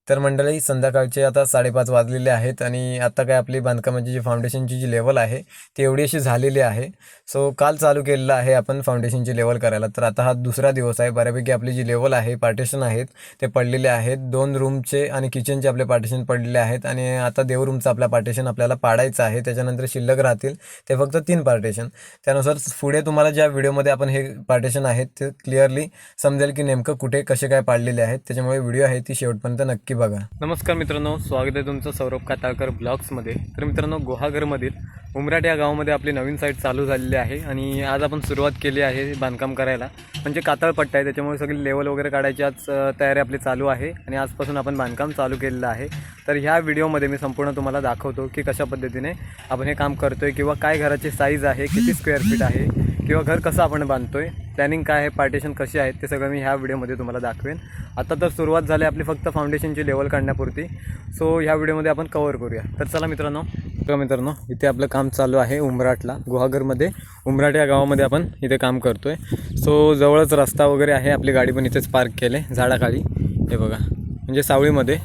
तर मंडळी संध्याकाळचे आता 5:30 वाजलेले आहेत आणि आता काय आपली बांधकामाची जी फाउंडेशनची जी लेवल आहे ती एवढी अशी झालेली आहे. सो काल चालू केलेलं आहे आपण फाउंडेशनची लेवल करायला. तर आता हा दुसरा दिवस आहे. बऱ्यापैकी आपली जी लेवल आहे, पार्टिशन आहेत ते पडलेले आहेत. 2 रूमचे आणि किचनचे आपले पार्टिशन पडलेले आहेत आणि आता देवरूमचं आपला पार्टिशन आपल्याला पाडायचं आहे. त्याच्यानंतर शिल्लक राहतील ते फक्त 3 पार्टिशन. त्यानुसार पुढे तुम्हाला ज्या व्हिडिओमध्ये आपण हे पार्टिशन आहेत ते क्लिअरली समजेल की नेमकं कुठे कसे काय पाडलेले आहेत. त्याच्यामुळे व्हिडिओ आहे ती शेवटपर्यंत नक्की बघा. नमस्कार मित्रांनो, स्वागत आहे तुमचं सौरभ काताळकर ब्लॉग्समध्ये. तर मित्रांनो, गुहागरमधील उमराट या गावामध्ये आपली नवीन साईट चालू झालेली आहे आणि आज आपण सुरुवात केली आहे बांधकाम करायला. म्हणजे कातळपट्टा आहे, त्याच्यामुळे सगळी लेवल वगैरे काढायची आज तयारी आपली चालू आहे आणि आजपासून आपण बांधकाम चालू केलेलं आहे. तर ह्या व्हिडिओमध्ये मी संपूर्ण तुम्हाला दाखवतो की कशा पद्धतीने आपण हे काम करतो आहे किंवा काय घराची साईज आहे, किती स्क्वेअर फीट आहे किंवा घर कसं आपण बांधतो आहे, प्लॅनिंग काय आहे, पार्टिशन कशी आहेत, ते सगळं मी ह्या व्हिडिओमध्ये तुम्हाला दाखवेन. आता तर सुरुवात झाली आपली फक्त फाउंडेशनची लेवल काढण्यापुरती. सो ह्या व्हिडिओमध्ये आपण कव्हर करूया. तर चला मित्रांनो, इथे आपलं काम चालू आहे उमराटला, गुहागरमध्ये उमराट या गावामध्ये आपण इथे काम करतो आहे. सो जवळच रस्ता वगैरे आहे, आपली गाडी पण इथेच पार्क केले झाडाखाली, हे बघा, म्हणजे सावळीमध्ये.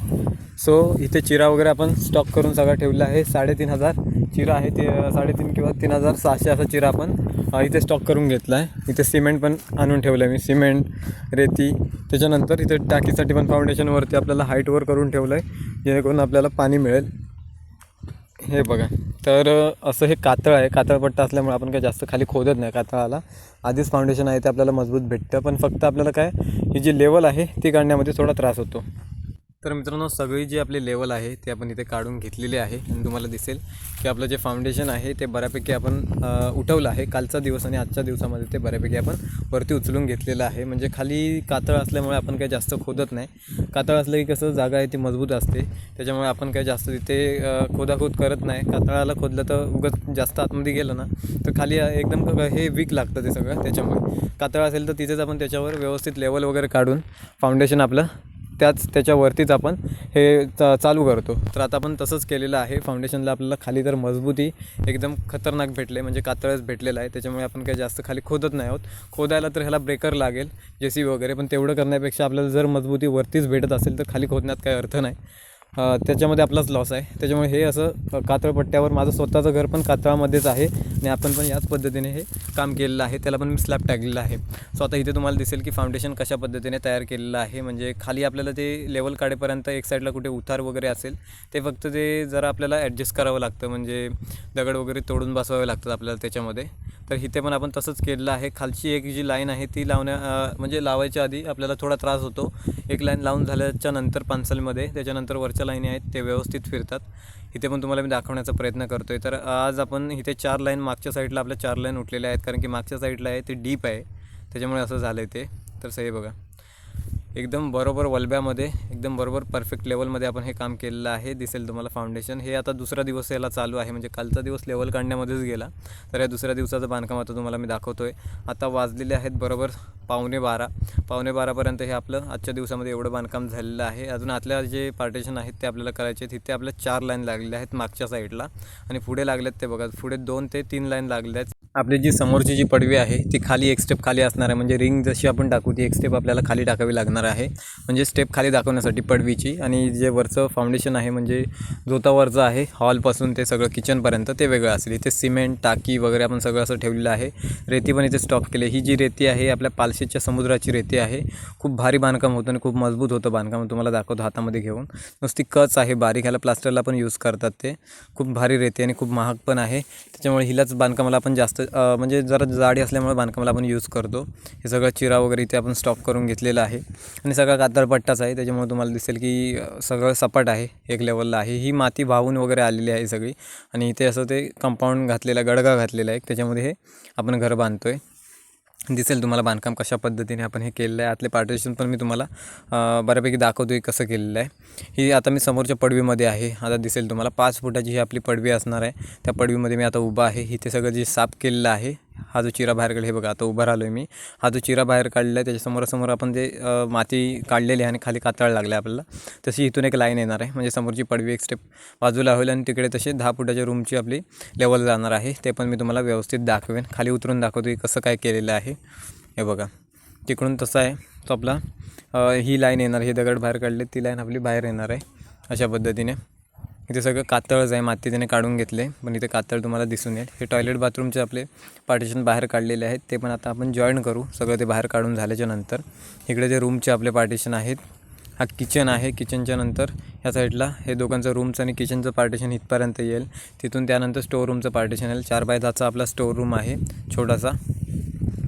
सो इथे चिरा वगैरे आपण स्टॉक करून सगळं ठेवलं आहे. 3,500 चिरा आहे, ते 3,500 किंवा 3,600 असा चिरा आपण इथे स्टॉक करून घेतला आहे. इथे सिमेंट पण आणून ठेवलं आहे मी, सिमेंट, रेती. त्याच्यानंतर इथे टाकीसाठी पण फाउंडेशनवरती आपल्याला हाईटवर करून ठेवलं आहे, जेणेकरून आपल्याला पाणी मिळेल. हे बघा, तर असं हे कातळ आहे, कातळपट्टा असल्यामुळे आपण काही जास्त खाली खोदत नाही. कातळाला आधीच फाउंडेशन आहे ते आपल्याला मजबूत भेटतं, पण फक्त आपल्याला काय ही जी लेवल आहे ती काढण्यामध्ये थोडा त्रास होतो. तर मित्रांनो, सगळी जी आपली लेवल आहे ती आपण इथे काढून घेतलेली आहे आणि तुम्हाला दिसेल की आपलं जे फाउंडेशन आहे ते बऱ्यापैकी आपण उठवलं आहे. कालचा दिवस आणि आजच्या दिवसामध्ये ते बऱ्यापैकी आपण वरती उचलून घेतलेलं आहे. म्हणजे खाली कातळ असल्यामुळे आपण काही जास्त खोदत नाही. कातळ असलं की कसं जागा आहे ती मजबूत असते, त्याच्यामुळे आपण काही जास्त तिथे खोदाखोद करत नाही. कातळाला खोदलं तर उगाच जास्त आतमध्ये गेलं ना तर खाली एकदम हे वीक लागतं ते सगळं. त्याच्यामुळे कातळ असेल तर तिथेच आपण त्याच्यावर व्यवस्थित लेवल वगैरे काढून फाउंडेशन आपलं त्याच्यावरतीच आपण हे चालू करतो. तर आता आपण तसंच केलेलं आहे. फाउंडेशनला आपल्याला खाली तर मजबूती एकदम खतरनाक भेटले, म्हणजे कातळच भेटलेलं आहे. त्याच्यामुळे आपण काही जास्त खाली खोदत नाही आहोत. खोदायला तर ह्याला ब्रेकर लागेल, JCB वगैरे, पण तेवढं करण्यापेक्षा आपल्याला जर मजबूती वरतीच भेटत असेल तर खाली खोदण्यात काही अर्थ नाही. त्याच्यामध्ये आपलाच लॉस आहे. त्याच्यामुळे हे असं कातळपट्ट्यावर, माझं स्वतःचं घर पण कातळामध्येच आहे आणि आपण पण याच पद्धतीने हे काम केलेलं आहे. त्याला पण मी स्लॅब टाकलेलं आहे. सो आता इथे तुम्हाला दिसेल की फाउंडेशन कशा पद्धतीने तयार केलेलं आहे. म्हणजे खाली आपल्याला ते लेवल काढेपर्यंत एक साईडला कुठे उतार वगैरे असेल ते फक्त ते जरा आपल्याला ॲडजस्ट करावं लागतं, म्हणजे दगड वगैरे तोडून बसवावे लागतात आपल्याला त्याच्यामध्ये. तर इथे पण आपण तसंच केलेलं आहे. खालची एक जी लाईन आहे ती म्हणजे लावायच्या आधी आपल्याला थोडा त्रास होतो. एक लाईन लावून झाल्याच्या नंतर पानसलमध्ये त्याच्यानंतर वरच्या लाईनी आहेत ते व्यवस्थित फिरतात. इथे पण तुम्हाला मी दाखवण्याचा प्रयत्न करतो आहे. तर आज आपण इथे 4 लाईन, मागच्या साईडला आपल्या 4 लाईन उठलेल्या आहेत, कारण की मागच्या साईडला आहे ते डीप आहे, त्याच्यामुळे असं झालं आहे ते. तर सही बघा, एकदम बरोबर वलब्यामध्ये, एकदम बरोबर परफेक्ट लेवलमध्ये आपण हे काम केलेलं आहे. दिसेल तुम्हाला फाउंडेशन. हे आता दुसरा दिवस याला चालू आहे, म्हणजे कालचा दिवस लेवल काढण्यामध्येच गेला. तर या दुसऱ्या दिवसाचं बांधकाम आता तुम्हाला मी दाखवतो आहे. आता वाजलेले आहेत बरोबर 11:15 हे आपलं आजच्या दिवसामध्ये एवढं बांधकाम झालेलं आहे. अजून आतल्या जे पार्टिशन आहेत ते आपल्याला करायचे आहेत. इथे आपल्या 4 लाईन लागलेल्या आहेत मागच्या साईडला आणि पुढे लागलेत ते बघा, पुढे 2 ते 3 लाईन लागल्या आहेत. आपली जी समोरची जी पडवी आहे ती खाली एक स्टेप खाली असणार आहे, म्हणजे रिंग जशी आपण टाकू ती एक स्टेप आपल्याला खाली टाकावी लागणार आहे, म्हणजे स्टेप खाली दाखवण्यासाठी पडवीची. आणि जे वरचं फाउंडेशन आहे, म्हणजे जोतावरचं आहे, हॉलपासून ते सगळं किचनपर्यंत, ते वेगळं असेल. इथे सिमेंट, टाकी वगैरे आपण सगळं असं ठेवलेलं आहे. रेती पण इथे स्टॉक केली. ही जी रेती आहे आपल्या पालशेच्या समुद्राची रेती आहे. खूप भारी बांधकाम होतं आणि खूप मजबूत होतं बांधकाम. तुम्हाला दाखवतो हातामध्ये घेऊन. नुसती कच आहे बारीक, ह्याला प्लास्टरला पण यूज करतात. ते खूप भारी रेती आणि खूप महाग पण आहे, त्याच्यामुळे हिलाच बांधकामाला आपण जास्त म्हणजे जरा जाडी असल्यामुळे बांधकामाला आपण यूज करतो. हे सगळं चिरा वगैरे इथे आपण स्टॉक करून घेतलेलं आहे आणि सगळा कातळपट्टाच आहे, त्याच्यामुळे तुम्हाला दिसेल की सगळं सपाट आहे, एक लेवलला आहे. ही माती वाहून वगैरे आलेली आहे सगळी आणि इथे असं ते कंपाऊंड घातलेलं, गडगा घातलेला आहे, त्याच्यामध्ये हे आपण घर बांधतो आहे. दिसेल तुम्हाला बांधकाम कशा पद्धतीने आपण हे केलेलं आहे. आतले पार्टिशन पण मी तुम्हाला बऱ्यापैकी दाखवतो आहे कसं केलेलं आहे. ही आता मी समोरच्या पडवीमध्ये आहे. आता दिसेल तुम्हाला 5 फुटाची ही आपली पडवी असणार आहे. त्या पडवीमध्ये मी आता उभा आहे. इथे सगळं जे साफ केलेलं आहे, हा जो चिरा बाहेर काढला, हे बघा आता उभा राहिलो आहे मी. हा जो चिरा बाहेर काढलेला आहे त्याच्या समोरासमोर आपण जे माती काढलेली आहे आणि खाली कातळ लागले आपल्याला, तशी इथून एक लाईन येणार आहे, म्हणजे समोरची पडवी एक स्टेप बाजूला होईल आणि तिकडे तसे 10 फुटाच्या रूमची आपली लेवल जाणार आहे. ते पण मी तुम्हाला व्यवस्थित दाखवेन, खाली उतरून दाखवतो की कसं काय केलेलं आहे. हे बघा, तिकडून तसा आहे तो आपला ही लाईन येणार, हे दगड बाहेर काढले ती लाईन आपली बाहेर येणार आहे अशा पद्धतीने. इथे सगळं कातळच आहे, माती त्याने काढून घेतले, पण इथे कातळ तुम्हाला दिसून येईल. हे टॉयलेट बाथरूमचे आपले पार्टिशन बाहेर काढलेले आहेत, ते पण आता आपण जॉईन करू सगळं ते बाहेर काढून झाल्याच्या नंतर. इकडे जे रूमचे आपले पार्टिशन आहेत, हा किचन आहे. किचनच्या नंतर ह्या साईडला हे दोघांचं रूमचं आणि किचनचं पार्टिशन इथपर्यंत येईल. तिथून त्यानंतर स्टोर रूमचं पार्टिशन येईल. 4x10चा आपला स्टोर रूम आहे छोटासा,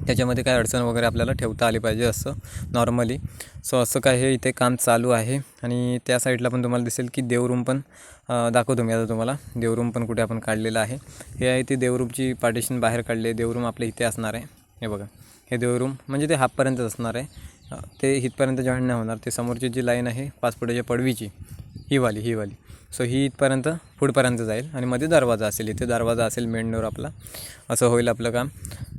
त्याच्यामध्ये काय अडचण वगैरे आपल्याला ठेवता आली पाहिजे असं नॉर्मली. सो असं काय हे इथे काम चालू आहे. आणि त्या साईडला पण तुम्हाला दिसेल की देवरूम पण दाखवतो मी आता तुम्हाला. देवरूम पण कुठे आपण काढलेलं आहे. हे आहे ती देवरूमची पार्टिशन बाहेर काढली आहे. देवरूम आपल्या इथे असणार आहे. हे बघा, हे देवरूम म्हणजे ते हाफपर्यंतच असणार आहे, ते इथपर्यंत जॉईन नाही होणार. ते समोरची जी लाईन आहे 5 फुटाच्या पडवीची, ही वाली. सो ही इथपर्यंत पुढपर्यंत जाईल आणि मध्ये दरवाजा असेल. इथे दरवाजा असेल मेन डोर आपला. असं होईल आपलं काम.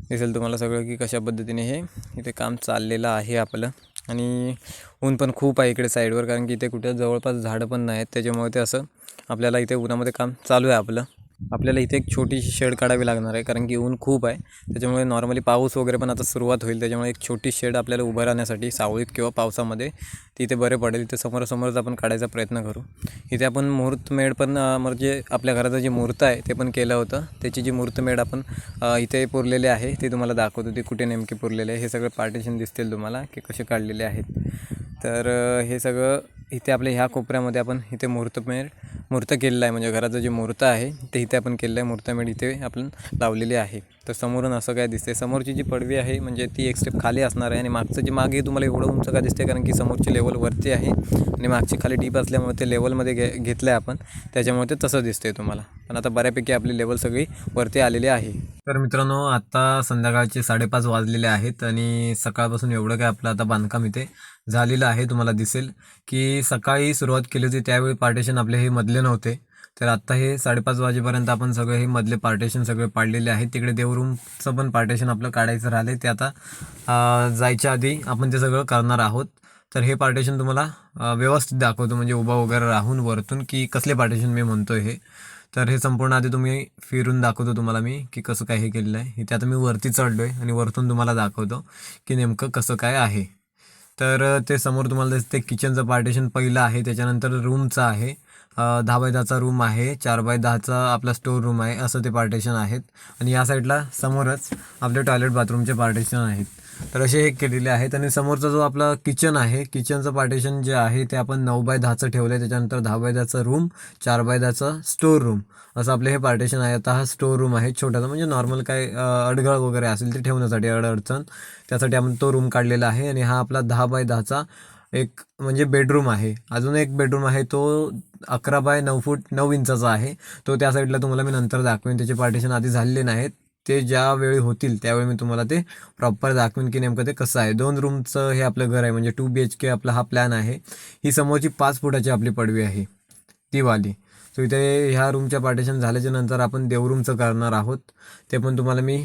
दिसेल तुम्हाला सगळं की कशा पद्धतीने हे इथे काम चाललेलं आहे आपलं. आणि ऊन पण खूप आहे इकडे साईडवर, कारण की इथे कुठे जवळपास झाडं पण नाही आहेत, त्याच्यामुळे ते असं आपल्याला इथे उन्हामध्ये काम चालू आहे आपलं. आपल्याला इथे एक छोटीशी शेड काढावी लागणार आहे, कारण की ऊन खूप आहे. त्याच्यामुळे नॉर्मली पाऊस वगैरे पण आता सुरुवात होईल, त्याच्यामुळे एक छोटी शेड आपल्याला उभं राहण्यासाठी सावळीत किंवा पावसामध्ये तिथे बरे पडेल. इथे समोरासमोरच आपण काढायचा प्रयत्न करू. इथे आपण मुहूर्तमेढ पण म्हणजे आपल्या घराचं जे मुहूर्त आहे ते पण केलं होतं. त्याची जी मुहूर्तमेढ आपण इथे पुरलेले आहे ते तुम्हाला दाखवतो, ते कुठे नेमके पुरलेले आहे. हे सगळं पार्टिशन दिसतील तुम्हाला की कसे काढलेले आहेत. तर हे सगळं इथे आपल्या ह्या कोपऱ्यामध्ये आपण इथे मुहूर्त केलेलं आहे, म्हणजे घराचं जे मुहूर्त आहे ते इथे आपण केलेलं आहे. मुहूर्तमेढ इथे आपण लावलेली आहे. तर समोरून असं काय दिसते, समोरची जी पडवी आहे म्हणजे ती एक स्टेप खाली असणार आहे. आणि मागचं जे मागे तुम्हाला एवढं उंच का दिसते, कारण की समोरची लेवल वरती आहे आणि मागची खाली डीप असल्यामुळे ते लेवलमध्ये घेतलं आहे आपण, त्याच्यामुळे ते तसं दिसते तुम्हाला. पण आता बऱ्यापैकी आपली लेवल सगळी वरती आलेली आहे. तर मित्रांनो, आता संध्याकाळचे 5:30 वाजलेले आहेत आणि सकाळपासून एवढं काय आपलं आता बांधकाम इथे झालेलं आहे. तुम्हाला दिसेल की सकाळी सुरुवात केली होती त्यावेळी पार्टिशन आपले हे मधले नव्हते. तर आत्ता हे 5:30 वाजेपर्यंत आपण सगळे हे मधले पार्टिशन सगळे पाडलेले आहेत. तिकडे देवरूमचं पण पार्टिशन आपलं काढायचं राहिलं, ते आता जायच्या आधी आपण ते सगळं करणार आहोत. तर हे पार्टिशन तुम्हाला व्यवस्थित दाखवतो, म्हणजे उभा वगैरे राहून वरतून की कसले पार्टिशन मी म्हणतोय हे. तर हे संपूर्ण आधी तुम्ही फिरून दाखवतो तुम्हाला मी की कसं काय हे केलेलं आहे. इथे आता मी वरती चढलो आहे आणि वरतून तुम्हाला दाखवतो की नेमकं कसं काय आहे. तर ते समोर तुम्हाला दिसते किचनचं पार्टिशन पहिलं आहे, त्याच्यानंतर रूमचं आहे, 10x10चा रूम आहे, 4x10चा आपला स्टोर रूम आहे, असं ते पार्टिशन आहेत. आणि या साईडला समोरच आपले टॉयलेट बाथरूमचे पार्टिशन आहेत. तर असे हे केलेले आहेत. आणि समोरचा जो आपला किचन आहे, किचनचं पार्टिशन जे आहे ते आपण 9x10चं ठेवलं आहे. त्याच्यानंतर 10x10चा रूम, 4x10चा स्टोर रूम, असं आपले हे पार्टिशन आहे. आता हा स्टोर रूम आहे छोटासा, म्हणजे नॉर्मल काय अडगळ वगैरे असेल ते ठेवण्यासाठी, अडचण त्यासाठी आपण तो रूम काढलेला आहे. आणि हा आपला 10x10चा एक म्हणजे बेडरूम आहे. अजून एक बेडरूम आहे, तो 11x9 फूट 9 इंचाचा आहे. तो त्या साईडला तुम्हाला मी नंतर दाखवेन, त्याचे पार्टिशन आधी झालेले नाहीत. ते ज्यावेळी होतील त्यावेळी मी तुम्हाला ते प्रॉपर दाखवेन की नेमकं ते कसं आहे. 2 रूमचं हे आपलं घर आहे, म्हणजे 2 BHK आपला हा प्लॅन आहे. ही समोरची 5 फुटाची आपली पडवी आहे ती वाली. सो इथे ह्या रूमच्या पार्टिशन झाल्याच्या नंतर आपण देवरूमचं करणार आहोत. ते पण तुम्हाला मी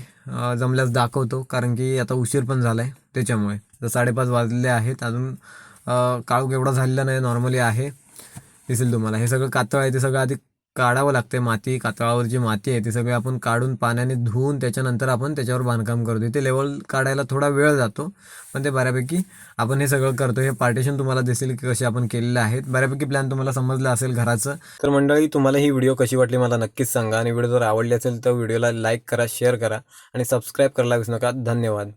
जमल्यास दाखवतो, कारण की आता उशीर पण झाला आहे त्याच्यामुळे. तर 5:30 वाजलेले आहेत, अजून काळोख एवढा झालेला नाही, नॉर्मली आहे. दिसेल तुम्हाला हे सगळं कातळ आहे, ते सगळं आधी काढावं लागते. माती, कातळावर जी माती आहे ती सगळी आपण काढून पाण्याने धुवून त्याच्यानंतर आपण त्याच्यावर बांधकाम करतो. इथे लेवल काढायला थोडा वेळ जातो, पण ते बऱ्यापैकी आपण हे सगळं करतो. हे पार्टिशन तुम्हाला दिसेल की कसे आपण केलेले आहेत. बऱ्यापैकी प्लॅन तुम्हाला समजलं असेल घराचं. तर मंडळी, तुम्हाला ही व्हिडिओ कशी वाटली मला नक्कीच सांगा. आणि व्हिडिओ जर आवडली असेल तर व्हिडिओला लाईक करा, शेअर करा आणि सबस्क्राईब करायला विसरू नका. धन्यवाद.